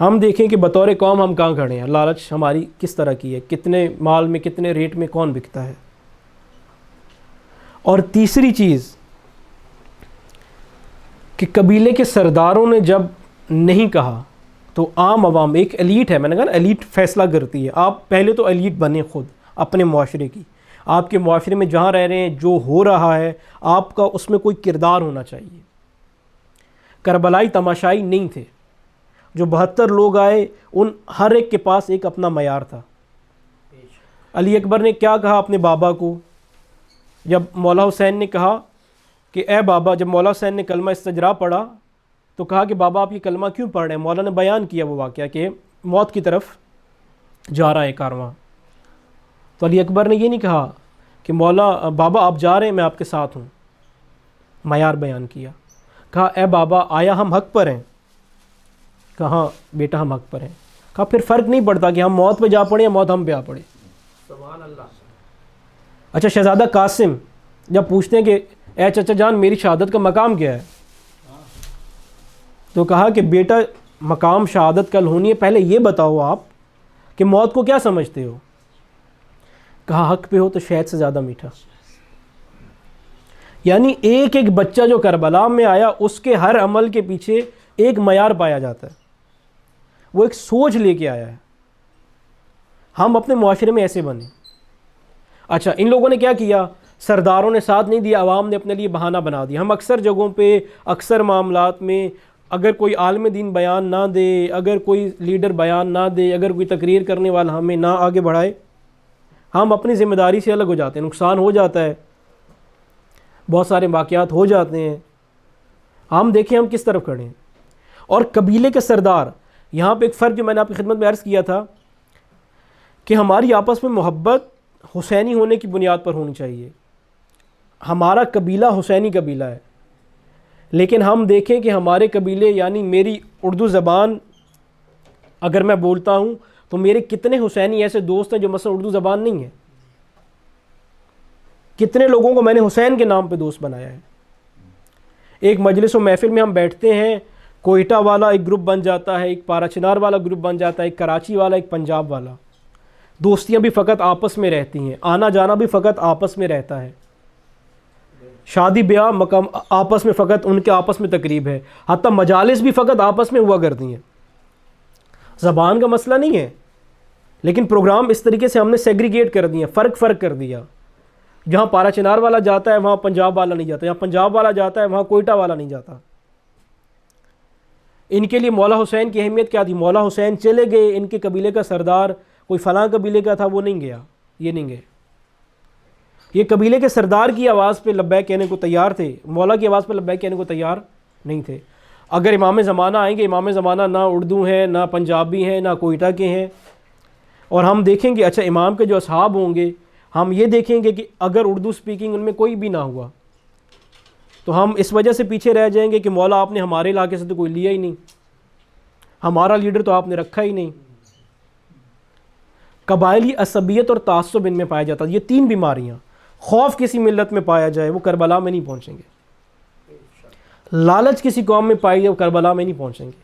ہم دیکھیں کہ بطور قوم ہم کہاں کھڑے ہیں، لالچ ہماری کس طرح کی ہے، کتنے مال میں کتنے ریٹ میں کون بکتا ہے۔ اور تیسری چیز کہ قبیلے کے سرداروں نے جب نہیں کہا تو عام عوام، ایک ایلیٹ ہے، میں نے کہا نا ایلیٹ فیصلہ کرتی ہے، آپ پہلے تو ایلیٹ بنیں خود اپنے معاشرے کی، آپ کے معاشرے میں جہاں رہ رہے ہیں جو ہو رہا ہے آپ کا اس میں کوئی کردار ہونا چاہیے۔ کربلائی تماشائی نہیں تھے، جو 72 لوگ آئے ان ہر ایک کے پاس ایک اپنا معیار تھا۔ علی اکبر نے کیا کہا اپنے بابا کو جب مولا حسین نے کہا کہ اے بابا، جب مولا حسین نے کلمہ استجرا پڑھا تو کہا کہ بابا آپ یہ کلمہ کیوں پڑھ رہے ہیں؟ مولا نے بیان کیا وہ واقعہ کہ موت کی طرف جا رہا ہے کارواں۔ تو علی اکبر نے یہ نہیں کہا کہ مولا بابا آپ جا رہے ہیں میں آپ کے ساتھ ہوں، معیار بیان کیا، کہا اے بابا آیا ہم حق پر ہیں؟ کہا بیٹا ہم حق پر ہیں۔ کہا پھر فرق نہیں پڑتا کہ ہم موت پہ جا پڑے یا موت ہم پہ آ پڑے۔ سبحان اللہ۔ اچھا شہزادہ قاسم جب پوچھتے ہیں کہ اے چچا جان میری شہادت کا مقام کیا ہے، تو کہا کہ بیٹا مقام شہادت کل ہونی ہے، پہلے یہ بتاؤ آپ کہ موت کو کیا سمجھتے ہو؟ کہا حق پہ ہو تو شہد سے زیادہ میٹھا۔ یعنی ایک ایک بچہ جو کربلا میں آیا اس کے ہر عمل کے پیچھے ایک معیار پایا جاتا ہے، وہ ایک سوچ لے کے آیا ہے۔ ہم اپنے معاشرے میں ایسے بنے۔ اچھا ان لوگوں نے کیا کیا؟ سرداروں نے ساتھ نہیں دیا، عوام نے اپنے لیے بہانہ بنا دیا۔ ہم اکثر جگہوں پہ اکثر معاملات میں اگر کوئی عالم دین بیان نہ دے، اگر کوئی لیڈر بیان نہ دے، اگر کوئی تقریر کرنے والا ہمیں نہ آگے بڑھائے، ہم اپنی ذمہ داری سے الگ ہو جاتے ہیں، نقصان ہو جاتا ہے، بہت سارے واقعات ہو جاتے ہیں۔ ہم دیکھیں ہم کس طرف کھڑے ہیں۔ اور قبیلے کے سردار، یہاں پہ ایک فرق جو میں نے آپ کی خدمت میں عرض کیا تھا کہ ہماری آپس میں محبت حسینی ہونے کی بنیاد پر ہونی چاہیے۔ ہمارا قبیلہ حسینی قبیلہ ہے، لیکن ہم دیکھیں کہ ہمارے قبیلے، یعنی میری اردو زبان اگر میں بولتا ہوں تو میرے کتنے حسینی ایسے دوست ہیں جو مثلا اردو زبان نہیں ہے، کتنے لوگوں کو میں نے حسین کے نام پہ دوست بنایا ہے۔ ایک مجلس و محفل میں ہم بیٹھتے ہیں، کوئٹہ والا ایک گروپ بن جاتا ہے، ایک پارا چنار والا گروپ بن جاتا ہے، ایک کراچی والا، ایک پنجاب والا، دوستیاں بھی فقط آپس میں رہتی ہیں، آنا جانا بھی فقط آپس میں رہتا ہے، شادی بیاہ مقام آپس میں فقط ان کے آپس میں تقریب ہے، حتیٰ مجالس بھی فقط آپس میں ہوا کرتی ہیں۔ زبان کا مسئلہ نہیں ہے، لیکن پروگرام اس طریقے سے ہم نے سیگریگیٹ کر دیا، فرق کر دیا۔ جہاں پارا چنار والا جاتا ہے وہاں پنجاب والا نہیں جاتا، جہاں پنجاب والا جاتا ہے وہاں کوئٹہ والا نہیں جاتا۔ ان کے لیے مولا حسین کی اہمیت کیا تھی؟ مولا حسین چلے گئے، ان کے قبیلے کا سردار کوئی فلاں قبیلے کا تھا وہ نہیں گیا، یہ نہیں گئے، یہ قبیلے کے سردار کی آواز پہ لبیک کہنے کو تیار تھے، مولا کی آواز پہ لبیک کہنے کو تیار نہیں تھے۔ اگر امام زمانہ آئیں گے، امام زمانہ نہ اردو ہیں، نہ پنجابی ہیں، نہ کوئٹہ کے ہیں، اور ہم دیکھیں گے اچھا امام کے جو اصحاب ہوں گے، ہم یہ دیکھیں گے کہ اگر اردو سپیکنگ ان میں کوئی بھی نہ ہوا تو ہم اس وجہ سے پیچھے رہ جائیں گے کہ مولا آپ نے ہمارے علاقے سے تو کوئی لیا ہی نہیں، ہمارا لیڈر تو آپ نے رکھا ہی نہیں۔ قبائلی عصبیت اور تعصب ان میں پایا جاتا ہے۔ یہ 3 بیماریاں خوف کسی ملت میں پایا جائے وہ کربلا میں نہیں پہنچیں گے، لالچ کسی قوم میں پائی جائے وہ کربلا میں نہیں پہنچیں گے،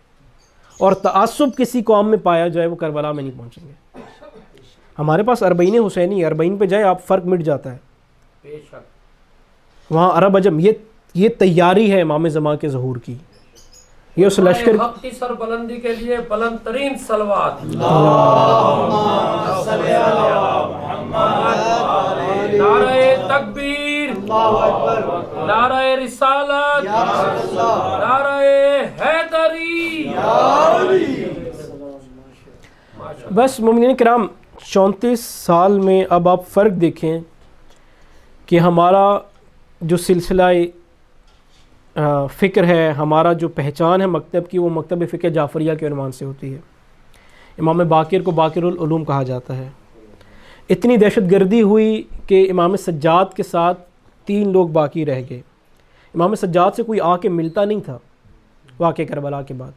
اور تعصب کسی قوم میں پایا جائے وہ کربلا میں نہیں پہنچیں گے۔ ہمارے پاس 40 حسینی، 40 پہ جائے آپ فرق مٹ جاتا ہے۔ وہاں عرب عجم، یہ تیاری ہے امام زمان کے ظہور کی، یہ اس لشکر حق کی سربلندی کے لیے بلند ترین صلوات۔ نعرہ تکبیر، نعرہ رسالت، نعرہ حیدری۔ بس مومنین کرام 34 سال میں اب آپ فرق دیکھیں کہ ہمارا جو سلسلہ فکر ہے، ہمارا جو پہچان ہے مکتب کی، وہ مکتب فکر جعفریہ کے عنوان سے ہوتی ہے۔ امام باقر کو باقر العلوم کہا جاتا ہے۔ اتنی دہشت گردی ہوئی کہ امام سجاد کے ساتھ 3 لوگ باقی رہ گئے۔ امام سجاد سے کوئی آ کے ملتا نہیں تھا واقعہ کربلا کے بعد،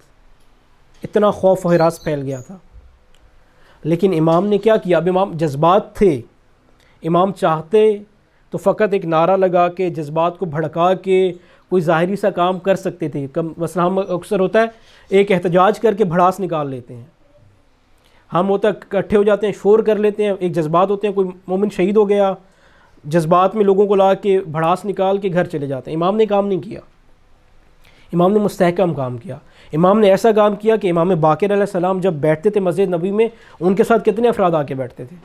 اتنا خوف و ہراس پھیل گیا تھا۔ لیکن امام نے کیا کیا؟ اب امام جذبات تھے، امام چاہتے تو فقط ایک نعرہ لگا کے جذبات کو بھڑکا کے کوئی ظاہری سا کام کر سکتے تھے. مثلا ہم اکثر ہوتا ہے ایک احتجاج کر کے بھڑاس نکال لیتے ہیں, ہم ہوتا ہے اکٹھے ہو جاتے ہیں, شور کر لیتے ہیں, ایک جذبات ہوتے ہیں, کوئی مومن شہید ہو گیا, جذبات میں لوگوں کو لا کے بھڑاس نکال کے گھر چلے جاتے ہیں. امام نے کام نہیں کیا, امام نے مستحکم کام کیا. امام نے ایسا کام کیا کہ امام باقر علیہ السلام جب بیٹھتے تھے مسجد نبوی میں, ان کے ساتھ کتنے افراد آ کے بیٹھتے تھے؟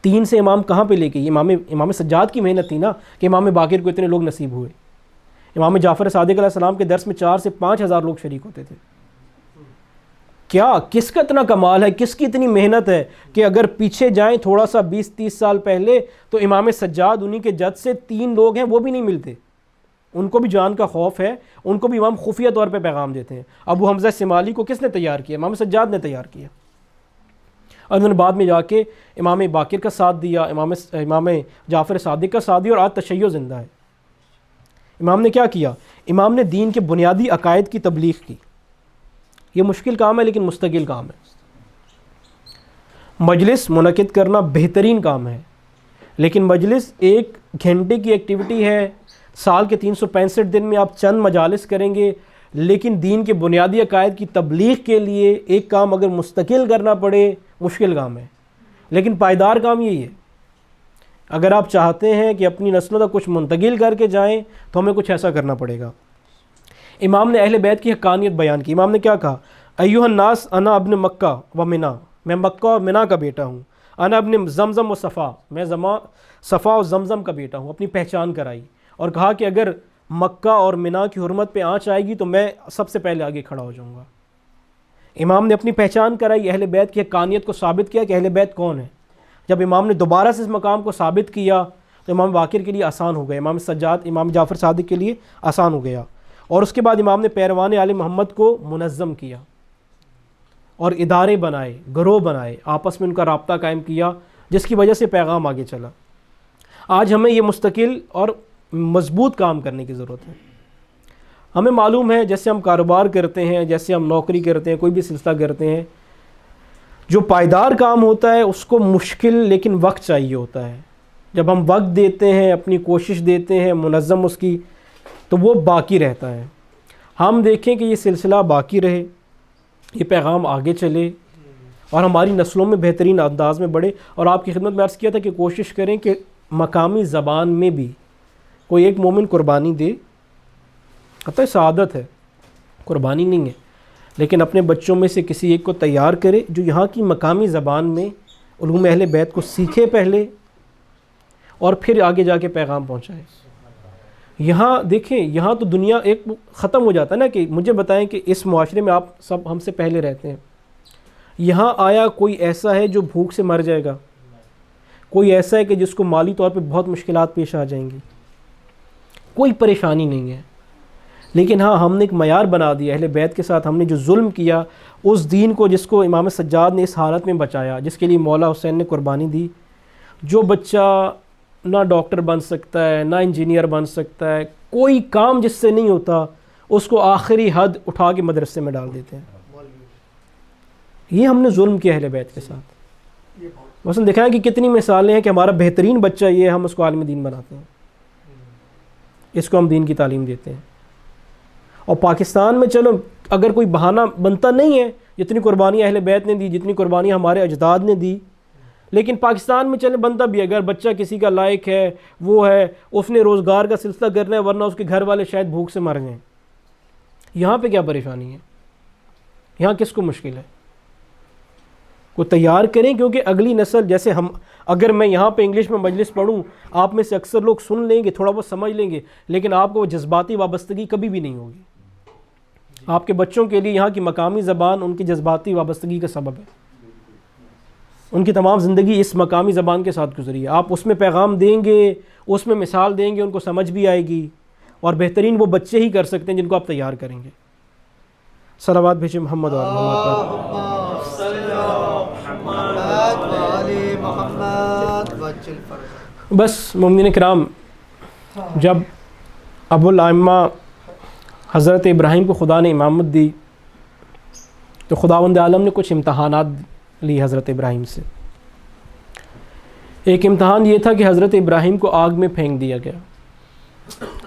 3 سے امام کہاں پہ لے کے؟ امام سجاد کی محنت تھی نا کہ امام باقر کو اتنے لوگ نصیب ہوئے. امام جعفر صادق علیہ السلام کے درس میں 4 سے 5 ہزار لوگ شریک ہوتے تھے. کیا کس کا اتنا کمال ہے, کس کی اتنی محنت ہے کہ اگر پیچھے جائیں تھوڑا سا 20-30 سال پہلے تو امام سجاد انہی کے جد سے 3 لوگ ہیں وہ بھی نہیں ملتے. ان کو بھی جان کا خوف ہے, ان کو بھی امام خفیہ طور پہ پیغام دیتے ہیں. ابو حمزہ شمالی کو کس نے تیار کیا؟ امام سجاد نے تیار کیا, اور انہوں نے بعد میں جا کے امام باقر کا ساتھ دیا, امام جعفر صادق کا ساتھ دیا, اور آج تشیع زندہ ہے. امام نے کیا کیا؟ امام نے دین کے بنیادی عقائد کی تبلیغ کی. یہ مشکل کام ہے لیکن مستقل کام ہے. مجلس منعقد کرنا بہترین کام ہے, لیکن مجلس 1 گھنٹے کی ایکٹیویٹی ہے. سال کے 365 دن میں آپ چند مجالس کریں گے, لیکن دین کے بنیادی عقائد کی تبلیغ کے لیے ایک کام اگر مستقل کرنا پڑے, مشکل کام ہے, لیکن پائیدار کام یہی ہے. اگر آپ چاہتے ہیں کہ اپنی نسلوں تک کچھ منتقل کر کے جائیں تو ہمیں کچھ ایسا کرنا پڑے گا. امام نے اہل بیت کی حقانیت بیان کی. امام نے کیا کہا؟ ایھا الناس انا ابن مکہ و منا, میں مکہ اور منا کا بیٹا ہوں. انا ابن زمزم و صفا, میں صفا اور زمزم کا بیٹا ہوں. اپنی پہچان کرائی, اور کہا کہ اگر مکہ اور منا کی حرمت پہ آنچ آئے گی تو میں سب سے پہلے آگے کھڑا ہو جاؤں گا. امام نے اپنی پہچان کرائی, اہل بیت کی حقانیت کو ثابت کیا کہ اہل بیت کون ہے. جب امام نے دوبارہ سے اس مقام کو ثابت کیا تو امام باقر کے لیے آسان ہو گیا, امام جعفر صادق کے لیے آسان ہو گیا. اور اس کے بعد امام نے پیروان آل محمد کو منظم کیا, اور ادارے بنائے, گروہ بنائے, آپس میں ان کا رابطہ قائم کیا, جس کی وجہ سے پیغام آگے چلا. آج ہمیں یہ مستقل اور مضبوط کام کرنے کی ضرورت ہے. ہمیں معلوم ہے جیسے ہم کاروبار کرتے ہیں, جیسے ہم نوکری کرتے ہیں, کوئی بھی سلسلہ کرتے ہیں, جو پائیدار کام ہوتا ہے اس کو مشکل لیکن وقت چاہیے ہوتا ہے. جب ہم وقت دیتے ہیں, اپنی کوشش دیتے ہیں منظم اس کی, تو وہ باقی رہتا ہے. ہم دیکھیں کہ یہ سلسلہ باقی رہے, یہ پیغام آگے چلے, اور ہماری نسلوں میں بہترین انداز میں بڑھے. اور آپ کی خدمت میں عرض کیا تھا کہ کوشش کریں کہ مقامی زبان میں بھی کوئی ایک مومن قربانی دے. پتہ ہے سعادت ہے, قربانی نہیں ہے, لیکن اپنے بچوں میں سے کسی ایک کو تیار کرے جو یہاں کی مقامی زبان میں علوم اہل بیت کو سیکھے پہلے, اور پھر آگے جا کے پیغام پہنچائے. یہاں دیکھیں, یہاں تو دنیا ایک ختم ہو جاتا ہے نا, کہ مجھے بتائیں کہ اس معاشرے میں آپ سب ہم سے پہلے رہتے ہیں, یہاں آیا کوئی ایسا ہے جو بھوک سے مر جائے گا؟ کوئی ایسا ہے کہ جس کو مالی طور پہ بہت مشکلات پیش آ جائیں گی؟ کوئی پریشانی نہیں ہے. لیکن ہاں, ہم نے ایک معیار بنا دیا اہل بیت کے ساتھ. ہم نے جو ظلم کیا اس دین کو, جس کو امام سجاد نے اس حالت میں بچایا, جس کے لیے مولا حسین نے قربانی دی. جو بچہ نہ ڈاکٹر بن سکتا ہے, نہ انجینئر بن سکتا ہے, کوئی کام جس سے نہیں ہوتا, اس کو آخری حد اٹھا کے مدرسے میں ڈال دیتے ہیں. یہ ہم نے ظلم کیا اہل بیت کے ساتھ. مثلا دکھائیں کہ کتنی مثالیں ہیں کہ ہمارا بہترین بچہ یہ ہے, ہم اس کو عالم دین بناتے ہیں, اس کو ہم دین کی تعلیم دیتے ہیں. اور پاکستان میں چلو اگر کوئی بہانہ بنتا نہیں ہے, جتنی قربانی اہل بیت نے دی, جتنی قربانی ہمارے اجداد نے دی, لیکن پاکستان میں چلے بنتا بھی ہے. اگر بچہ کسی کا لائق ہے, وہ ہے, اس نے روزگار کا سلسلہ کرنا ہے, ورنہ اس کے گھر والے شاید بھوک سے مر جائیں. یہاں پہ کیا پریشانی ہے؟ یہاں کس کو مشکل ہے؟ کو تیار کریں, کیونکہ اگلی نسل, جیسے ہم, اگر میں یہاں پہ انگلش میں مجلس پڑھوں, آپ میں سے اکثر لوگ سن لیں گے, تھوڑا بہت سمجھ لیں گے, لیکن آپ کو وہ جذباتی وابستگی کبھی بھی نہیں ہوگی. آپ کے بچوں کے لیے یہاں کی مقامی زبان ان کی جذباتی وابستگی کا سبب ہے. ان کی تمام زندگی اس مقامی زبان کے ساتھ گزری ہے. آپ اس میں پیغام دیں گے, اس میں مثال دیں گے, ان کو سمجھ بھی آئے گی, اور بہترین وہ بچے ہی کر سکتے ہیں جن کو آپ تیار کریں گے. صلوات بھیجیں محمد اور محمد پر. بس مومنین کرام, جب ابو الائمہ حضرت ابراہیم کو خدا نے امامت دی تو خداوند عالم نے کچھ امتحانات لی حضرت ابراہیم سے. ایک امتحان یہ تھا کہ حضرت ابراہیم کو آگ میں پھینک دیا گیا.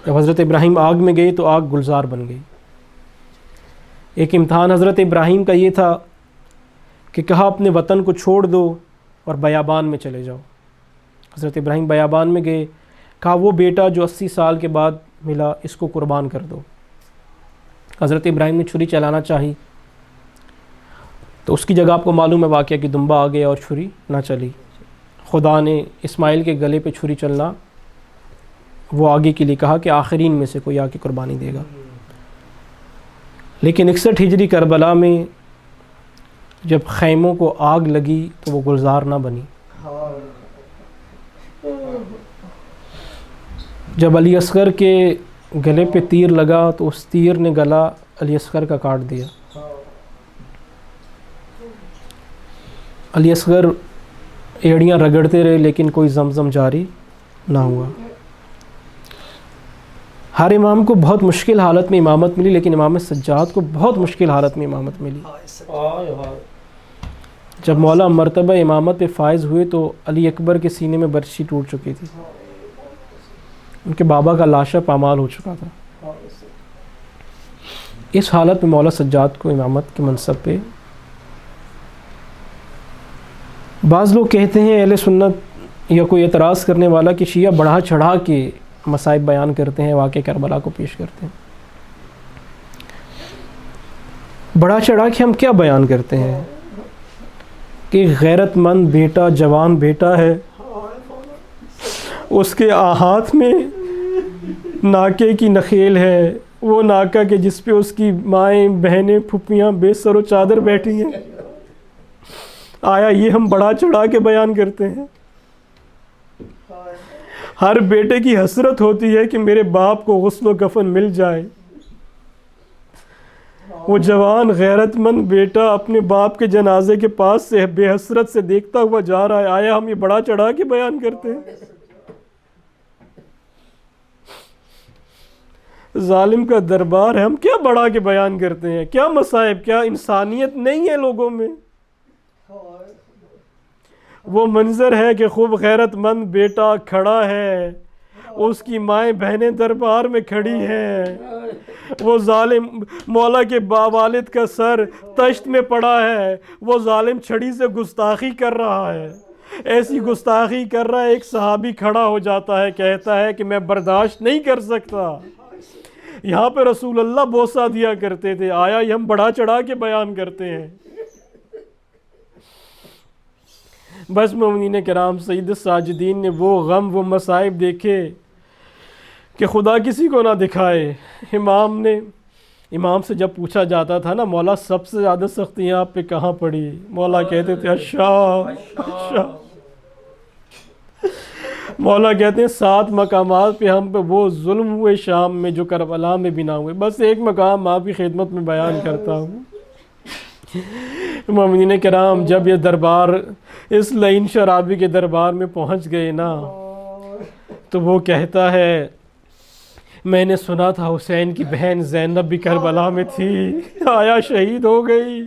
جب حضرت ابراہیم آگ میں گئے تو آگ گلزار بن گئی. ایک امتحان حضرت ابراہیم کا یہ تھا کہ کہا اپنے وطن کو چھوڑ دو اور بیابان میں چلے جاؤ. حضرت ابراہیم بیابان میں گئے. کہا وہ بیٹا جو 80 سال کے بعد ملا اس کو قربان کر دو. حضرت ابراہیم نے چھری چلانا چاہی تو اس کی جگہ آپ کو معلوم ہے واقعہ کہ دمبا آ گیا اور چھری نہ چلی. خدا نے اسماعیل کے گلے پہ چھری چلنا وہ آگے کے لیے کہا کہ آخرین میں سے کوئی آ کے قربانی دے گا. لیکن 61 ہجری کربلا میں جب خیموں کو آگ لگی تو وہ گلزار نہ بنی. جب علی اصغر کے گلے پہ تیر لگا تو اس تیر نے گلا علی اصغر کا کاٹ دیا. علی اصغر ایڑیاں رگڑتے رہے لیکن کوئی زمزم جاری نہ ہوا. ہر امام کو بہت مشکل حالت میں امامت ملی لیکن امام سجاد کو بہت مشکل حالت میں امامت ملی. جب مولا مرتبہ امامت پہ فائز ہوئے تو علی اکبر کے سینے میں برچی ٹوٹ چکی تھی. ان کے بابا کا لاشا پامال ہو چکا تھا. اس حالت میں مولا سجاد کو امامت کے منصب پہ بعض لوگ کہتے ہیں اہل سنت یا کوئی اعتراض کرنے والا کہ شیعہ بڑھا چڑھا کے مصائب بیان کرتے ہیں, واقعہ کربلا کو پیش کرتے ہیں. بڑھا چڑھا کے ہم کیا بیان کرتے ہیں کہ غیرت مند بیٹا, جوان بیٹا ہے, اس کے ہاتھ میں ناکے کی نخیل ہے, وہ ناکا کہ جس پہ اس کی مائیں بہنیں پھپھیاں بے سر و چادر بیٹھی ہیں. آیا یہ ہم بڑھا چڑھا کے بیان کرتے ہیں؟ ہر بیٹے کی حسرت ہوتی ہے کہ میرے باپ کو غسل و کفن مل جائے. وہ جوان غیرت مند بیٹا اپنے باپ کے جنازے کے پاس سے بے حسرت سے دیکھتا ہوا جا رہا ہے. آیا ہم یہ بڑھا چڑھا کے بیان کرتے ہیں؟ ظالم کا دربار ہے, ہم کیا بڑھا کے بیان کرتے ہیں؟ کیا مصائب, کیا انسانیت نہیں ہے لوگوں میں؟ وہ منظر ہے کہ خوب غیرت مند بیٹا کھڑا ہے, اس کی مائیں بہنیں دربار میں کھڑی ہیں. وہ ظالم مولا کے والد کا سر تشت میں پڑا ہے, وہ ظالم چھڑی سے گستاخی کر رہا ہے. ایسی گستاخی کر رہا ہے, ایک صحابی کھڑا ہو جاتا ہے, کہتا ہے کہ میں برداشت نہیں کر سکتا. یہاں پہ رسول اللہ بوسہ دیا کرتے تھے. آیا یہ ہم بڑھا چڑھا کے بیان کرتے ہیں؟ بس مومنین کرام, سید الساجدین نے وہ غم وہ مصائب دیکھے کہ خدا کسی کو نہ دکھائے. امام سے جب پوچھا جاتا تھا نا مولا سب سے زیادہ سختیاں آپ پہ کہاں پڑی, مولا کہتے تھے اچھا. مولا کہتے ہیں 7 مقامات پہ ہم پہ وہ ظلم ہوئے شام میں جو کربلا میں بھی نہ ہوئے. بس ایک مقام آپ کی خدمت میں بیان کرتا ہوں. مومنین کرام, جب یہ دربار اس لعین شرابی کے دربار میں پہنچ گئے نا تو وہ کہتا ہے میں نے سنا تھا حسین کی بہن زینب بھی کربلا میں تھی. آیا شہید ہو گئی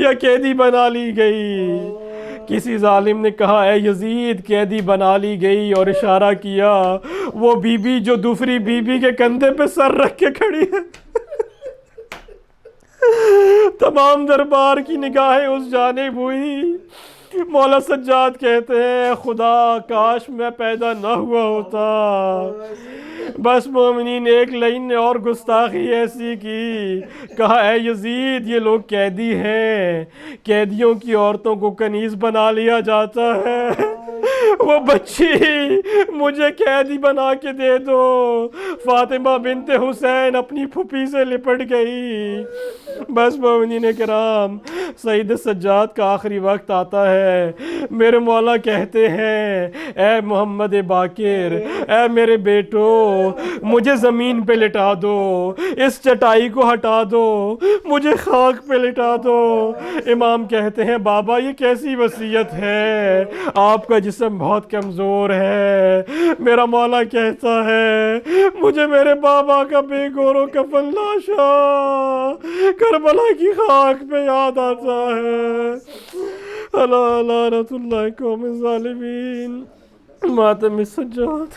یا قیدی بنا لی گئی؟ کسی ظالم نے کہا اے یزید قیدی بنا لی گئی, اور اشارہ کیا وہ بی بی جو دوسری بی بی کے کندھے پہ سر رکھ کے کھڑی ہے. تمام دربار کی نگاہیں اس جانب ہوئی. مولا سجاد کہتے ہیں خدا کاش میں پیدا نہ ہوا ہوتا. بس مومنین, ایک لعین نے اور گستاخی ایسی کی, کہا اے یزید یہ لوگ قیدی ہیں, قیدیوں کی عورتوں کو کنیز بنا لیا جاتا ہے. وہ بچی مجھے قیدی بنا کے دے دو. فاطمہ بنت حسین اپنی پھوپھی سے لپٹ گئی. بس مومنین کرام, سید سجاد کا آخری وقت آتا ہے. میرے مولا کہتے ہیں اے محمد باقر, اے میرے بیٹو مجھے زمین پہ لٹا دو, اس چٹائی کو ہٹا دو, مجھے خاک پہ لٹا دو. امام کہتے ہیں بابا یہ کیسی وصیت ہے, آپ کا جسم بہت کمزور ہے. میرا مولا کہتا ہے مجھے میرے بابا کا بے گور و کفن لاشا کربلا کی خاک پہ یاد آتا ہے. اللہ لعنت اللہ قوم الظالمین. ماتم سجاد.